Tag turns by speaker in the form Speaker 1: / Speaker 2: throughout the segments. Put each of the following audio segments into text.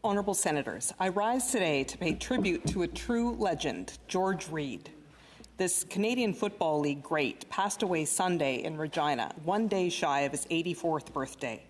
Speaker 1: Honourable Senators, I rise today to pay tribute to a true legend, George Reed. This Canadian Football League great passed away Sunday in Regina, one day shy of his 84th birthday.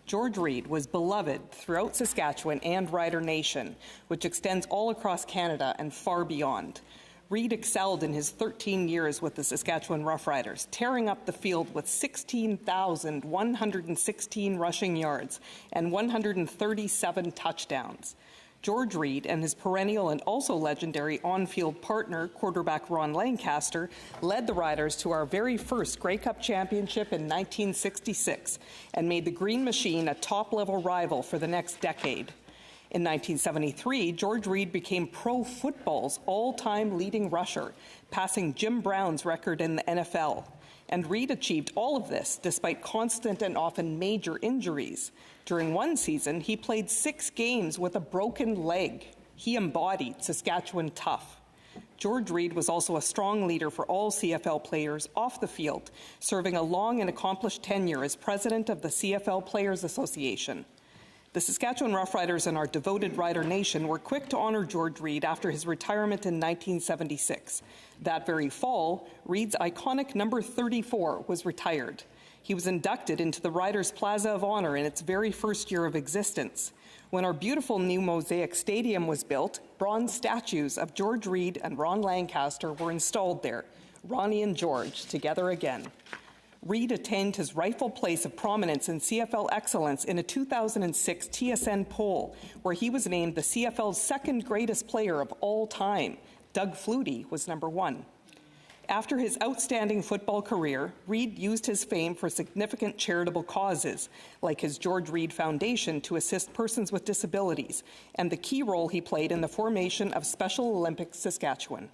Speaker 1: George Reed was beloved throughout Saskatchewan and Rider Nation, which extends all across Canada and far beyond. Reed excelled in his 13 years with the Saskatchewan Roughriders, tearing up the field with 16,116 rushing yards and 137 touchdowns. George Reed and his perennial and also legendary on-field partner, quarterback Ron Lancaster, led the Riders to our very first Grey Cup championship in 1966 and made the Green Machine a top-level rival for the next decade. In 1973, George Reed became pro football's all-time leading rusher, passing Jim Brown's record in the NFL. And Reed achieved all of this despite constant and often major injuries. During one season, he played 6 games with a broken leg. He embodied Saskatchewan tough. George Reed was also a strong leader for all CFL players off the field, serving a long and accomplished tenure as president of the CFL Players Association. The Saskatchewan Roughriders and our devoted Rider Nation were quick to honour George Reed after his retirement in 1976. That very fall, Reed's iconic number 34 was retired. He was inducted into the Riders Plaza of Honour in its very first year of existence. When our beautiful new Mosaic Stadium was built, bronze statues of George Reed and Ron Lancaster were installed there, Ronnie and George together again. Reed attained his rightful place of prominence in CFL excellence in a 2006 TSN poll, where he was named the CFL's second greatest player of all time. Doug Flutie was number 1. After his outstanding football career, Reed used his fame for significant charitable causes, like his George Reed Foundation to assist persons with disabilities, and the key role he played in the formation of Special Olympics Saskatchewan.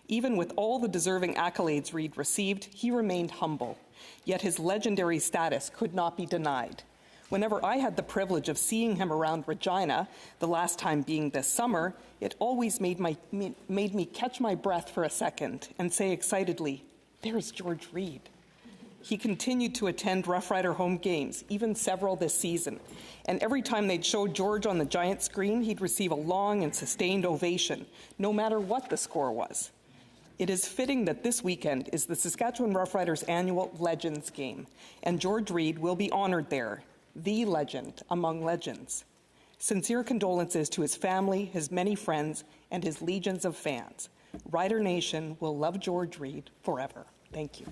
Speaker 1: Even with all the deserving accolades Reed received, he remained humble. Yet his legendary status could not be denied. Whenever I had the privilege of seeing him around Regina, the last time being this summer, it always made me catch my breath for a second and say excitedly, "There's George Reed." He continued to attend Rough Rider home games, even several this season. And every time they'd show George on the giant screen, he'd receive a long and sustained ovation, no matter what the score was. It is fitting that this weekend is the Saskatchewan Roughriders' annual Legends Game, and George Reed will be honoured there, the legend among legends. Sincere condolences to his family, his many friends, and his legions of fans. Rider Nation will love George Reed forever. Thank you.